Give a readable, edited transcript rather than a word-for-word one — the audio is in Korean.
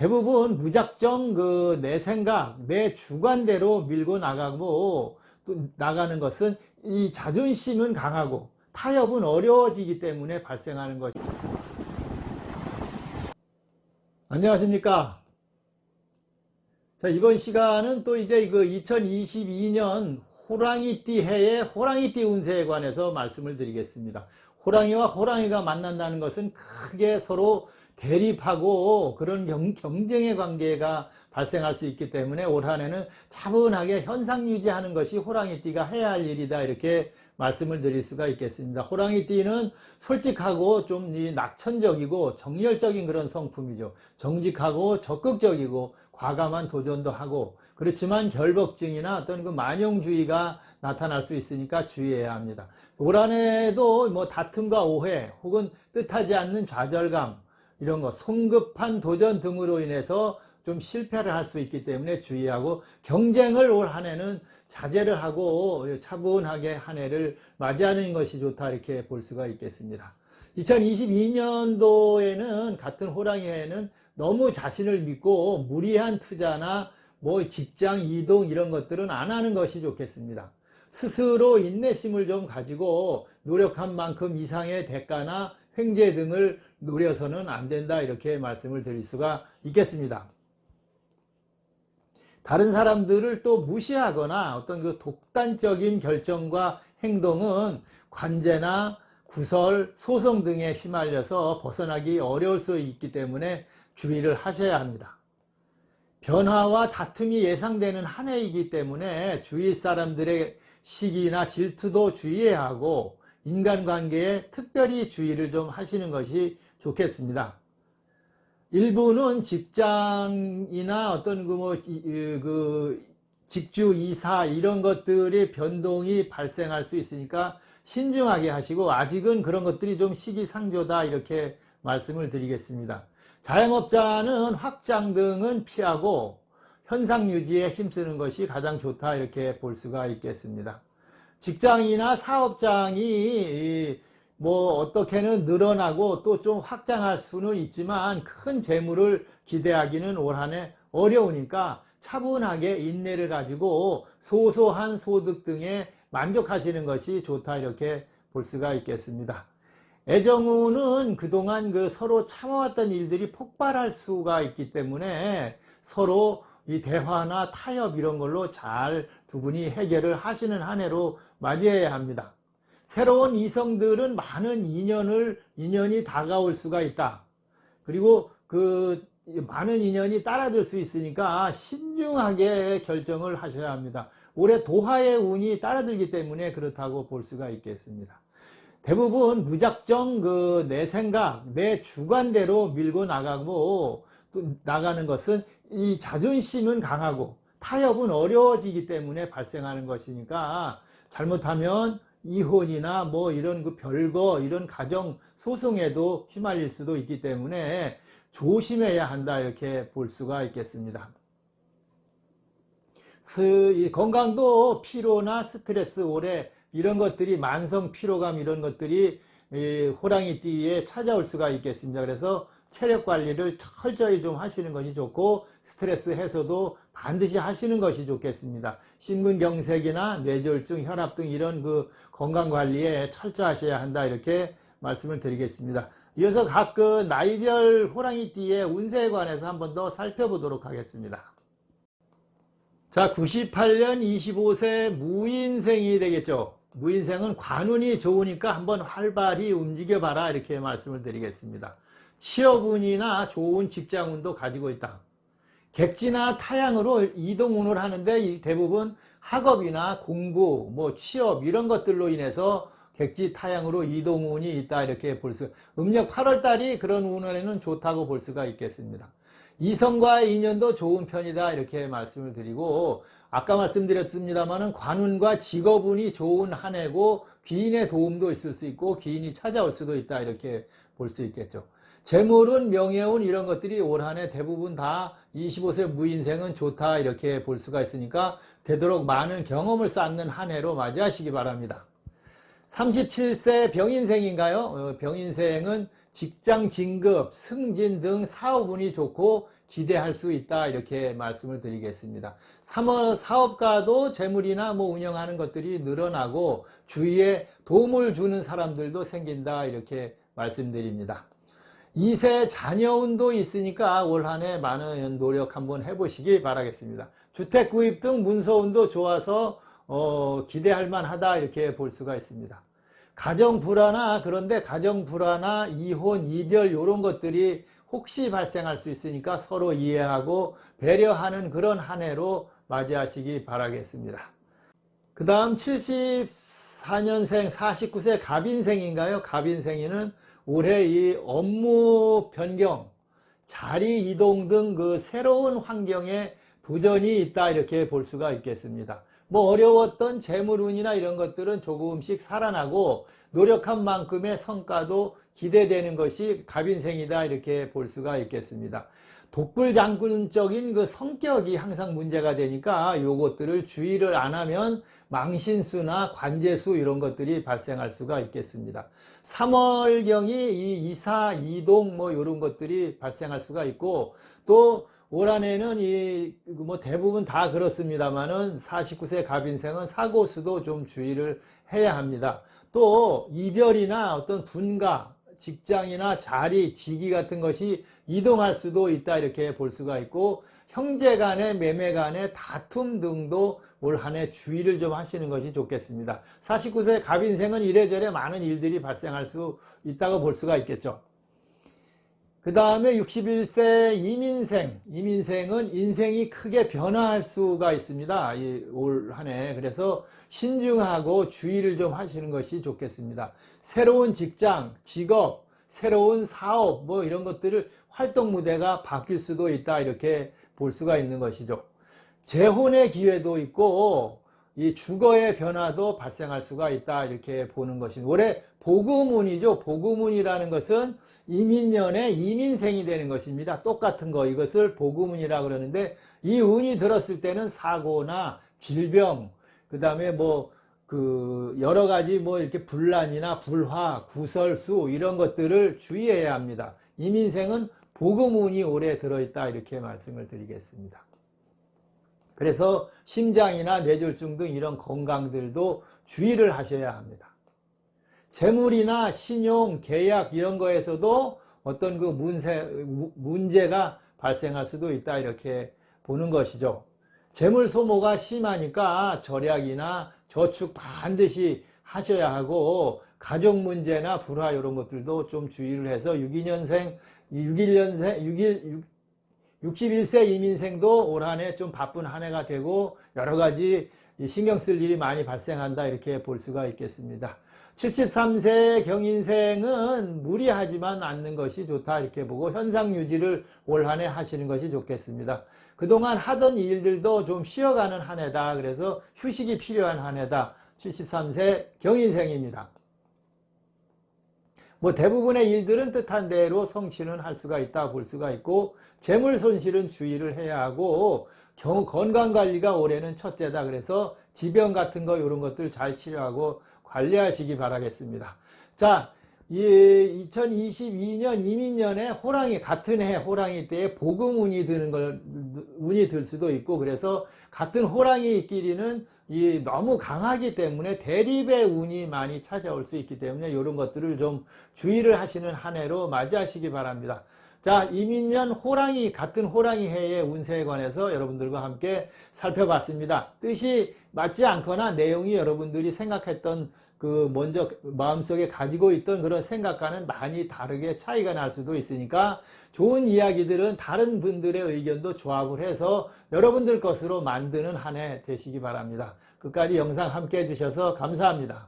대부분 무작정 내 생각, 내 주관대로 밀고 나가고 또 나가는 것은 이 자존심은 강하고 타협은 어려워지기 때문에 발생하는 것입니다. 안녕하십니까? 자, 이번 시간은 또 이제 2022년 호랑이띠 해의 호랑이띠 운세에 관해서 말씀을 드리겠습니다. 호랑이와 호랑이가 만난다는 것은 크게 서로 대립하고 그런 경쟁의 관계가 발생할 수 있기 때문에 올 한 해는 차분하게 현상 유지하는 것이 호랑이띠가 해야 할 일이다, 이렇게 말씀을 드릴 수가 있겠습니다. 호랑이띠는 솔직하고 좀 낙천적이고 정열적인 그런 성품이죠. 정직하고 적극적이고 과감한 도전도 하고, 그렇지만 결벽증이나 어떤 그 만용주의가 나타날 수 있으니까 주의해야 합니다. 올 한 해도 다툼과 오해 혹은 뜻하지 않는 좌절감, 이런 거, 성급한 도전 등으로 인해서 좀 실패를 할 수 있기 때문에 주의하고, 경쟁을 올 한 해는 자제를 하고 차분하게 한 해를 맞이하는 것이 좋다, 이렇게 볼 수가 있겠습니다. 2022년도에는 같은 호랑이 해에는 너무 자신을 믿고 무리한 투자나 직장 이동 이런 것들은 안 하는 것이 좋겠습니다. 스스로 인내심을 좀 가지고 노력한 만큼 이상의 대가나 횡재 등을 노려서는 안 된다, 이렇게 말씀을 드릴 수가 있겠습니다. 다른 사람들을 또 무시하거나 어떤 그 독단적인 결정과 행동은 관제나 구설, 소송 등에 휘말려서 벗어나기 어려울 수 있기 때문에 주의를 하셔야 합니다. 변화와 다툼이 예상되는 한 해이기 때문에 주위 사람들의 시기나 질투도 주의해야 하고, 인간관계에 특별히 주의를 좀 하시는 것이 좋겠습니다. 일부는 직장이나 어떤 직주 이사 이런 것들이 변동이 발생할 수 있으니까 신중하게 하시고, 아직은 그런 것들이 좀 시기상조다, 이렇게 말씀을 드리겠습니다. 자영업자는 확장 등은 피하고 현상 유지에 힘쓰는 것이 가장 좋다, 이렇게 볼 수가 있겠습니다. 직장이나 사업장이 어떻게는 늘어나고 또 좀 확장할 수는 있지만 큰 재물을 기대하기는 올 한 해 어려우니까 차분하게 인내를 가지고 소소한 소득 등에 만족하시는 것이 좋다, 이렇게 볼 수가 있겠습니다. 애정운은 그동안 서로 참아왔던 일들이 폭발할 수가 있기 때문에 서로 이 대화나 타협 이런 걸로 잘 두 분이 해결을 하시는 한 해로 맞이해야 합니다. 새로운 이성들은 많은 인연이 다가올 수가 있다. 그리고 많은 인연이 따라들 수 있으니까 신중하게 결정을 하셔야 합니다. 올해 도화의 운이 따라들기 때문에 그렇다고 볼 수가 있겠습니다. 대부분 무작정 내 생각, 내 주관대로 밀고 나가고 또 나가는 것은 이 자존심은 강하고 타협은 어려워지기 때문에 발생하는 것이니까, 잘못하면 이혼이나 이런 별거, 이런 가정 소송에도 휘말릴 수도 있기 때문에 조심해야 한다, 이렇게 볼 수가 있겠습니다. 건강도 피로나 스트레스, 올해 이런 것들이 만성 피로감 이런 것들이 호랑이띠에 찾아올 수가 있겠습니다. 그래서 체력 관리를 철저히 좀 하시는 것이 좋고, 스트레스 해소도 반드시 하시는 것이 좋겠습니다. 심근경색이나 뇌졸중, 혈압 등 이런 건강 관리에 철저하셔야 한다, 이렇게 말씀을 드리겠습니다. 이어서 각 나이별 호랑이띠의 운세에 관해서 한 번 더 살펴보도록 하겠습니다. 자, 98년 25세 무인생이 되겠죠. 무인생은 관운이 좋으니까 한번 활발히 움직여봐라, 이렇게 말씀을 드리겠습니다. 취업운이나 좋은 직장운도 가지고 있다. 객지나 타양으로 이동운을 하는데 대부분 학업이나 공부, 취업 이런 것들로 인해서 객지 타양으로 이동운이 있다, 이렇게 볼 수가, 음력 8월달이 그런 운에는 좋다고 볼 수가 있겠습니다. 이성과의 인연도 좋은 편이다, 이렇게 말씀을 드리고, 아까 말씀드렸습니다마는 관운과 직업운이 좋은 한 해고, 귀인의 도움도 있을 수 있고 귀인이 찾아올 수도 있다, 이렇게 볼 수 있겠죠. 재물운, 명예운 이런 것들이 올 한 해 대부분 다 25세 무인생은 좋다, 이렇게 볼 수가 있으니까 되도록 많은 경험을 쌓는 한 해로 맞이하시기 바랍니다. 37세 병인생인가요? 병인생은 직장 진급, 승진 등 사업운이 좋고 기대할 수 있다. 이렇게 말씀을 드리겠습니다. 사업가도 재물이나 뭐 운영하는 것들이 늘어나고 주위에 도움을 주는 사람들도 생긴다. 이렇게 말씀드립니다. 2세 자녀운도 있으니까 올 한 해 많은 노력 한번 해보시기 바라겠습니다. 주택 구입 등 문서운도 좋아서 기대할 만하다. 이렇게 볼 수가 있습니다. 가정 불화나 그런데 가정 불화나 이혼, 이별 이런 것들이 혹시 발생할 수 있으니까 서로 이해하고 배려하는 그런 한 해로 맞이하시기 바라겠습니다. 그 다음 74년생 49세 갑인생인가요? 갑인생이는 올해 이 업무 변경, 자리 이동 등 그 새로운 환경에 도전이 있다. 이렇게 볼 수가 있겠습니다. 뭐 어려웠던 재물운이나 이런 것들은 조금씩 살아나고 노력한 만큼의 성과도 기대되는 것이 갑인생이다. 이렇게 볼 수가 있겠습니다. 독불장군적인 그 성격이 항상 문제가 되니까 요것들을 주의를 안 하면 망신수나 관제수 이런 것들이 발생할 수가 있겠습니다. 3월경이 이 이사, 이동 뭐 이런 것들이 발생할 수가 있고 또 올 한해는 뭐 대부분 다 그렇습니다만은 49세 갑인생은 사고수도 좀 주의를 해야 합니다. 또 이별이나 어떤 분가, 직장이나 자리, 직위 같은 것이 이동할 수도 있다. 이렇게 볼 수가 있고 형제 간의 매매 간의 다툼 등도 올 한 해 주의를 좀 하시는 것이 좋겠습니다. 49세 갑인생은 이래저래 많은 일들이 발생할 수 있다고 볼 수가 있겠죠. 그 다음에 61세 이민생은 인생이 크게 변화할 수가 있습니다. 올 한 해. 그래서 신중하고 주의를 좀 하시는 것이 좋겠습니다. 새로운 직장, 직업, 새로운 사업 뭐 이런 것들을 활동 무대가 바뀔 수도 있다. 이렇게 볼 수가 있는 것이죠. 재혼의 기회도 있고 이 주거의 변화도 발생할 수가 있다. 이렇게 보는 것입니다. 올해 복음운이죠. 복음운이라는 것은 이민년에 이민생이 되는 것입니다. 똑같은 거 이것을 복음운이라고 그러는데 이 운이 들었을 때는 사고나 질병 그 다음에 뭐 그 여러 가지 뭐 이렇게 분란이나 불화, 구설수 이런 것들을 주의해야 합니다. 이민생은 복음운이 올해 들어있다. 이렇게 말씀을 드리겠습니다. 그래서 심장이나 뇌졸중 등 이런 건강들도 주의를 하셔야 합니다. 재물이나 신용, 계약 이런 거에서도 어떤 그 문제가 발생할 수도 있다. 이렇게 보는 것이죠. 재물 소모가 심하니까 절약이나 저축 반드시 하셔야 하고 가족 문제나 불화 이런 것들도 좀 주의를 해서 61세 이민생도 올 한 해 좀 바쁜 한 해가 되고 여러 가지 신경 쓸 일이 많이 발생한다. 이렇게 볼 수가 있겠습니다. 73세 경인생은 무리하지만 않는 것이 좋다. 이렇게 보고 현상 유지를 올 한 해 하시는 것이 좋겠습니다. 그동안 하던 일들도 좀 쉬어가는 한 해다. 그래서 휴식이 필요한 한 해다. 73세 경인생입니다. 뭐 대부분의 일들은 뜻한 대로 성취는 할 수가 있다 볼 수가 있고 재물 손실은 주의를 해야 하고 건강관리가 올해는 첫째다. 그래서 지병 같은 거 이런 것들 잘 치료하고 관리하시기 바라겠습니다. 자, 2022년 이민년에 호랑이 같은 해 호랑이 때에 복음운이 운이 들 수도 있고 그래서 같은 호랑이끼리는 너무 강하기 때문에 대립의 운이 많이 찾아올 수 있기 때문에 이런 것들을 좀 주의를 하시는 한 해로 맞이하시기 바랍니다. 자, 이민년 호랑이 같은 호랑이 해의 운세에 관해서 여러분들과 함께 살펴봤습니다. 뜻이 맞지 않거나 내용이 여러분들이 생각했던 그 먼저 마음속에 가지고 있던 그런 생각과는 많이 다르게 차이가 날 수도 있으니까 좋은 이야기들은 다른 분들의 의견도 조합을 해서 여러분들 것으로 만드는 한 해 되시기 바랍니다. 끝까지 영상 함께 해주셔서 감사합니다.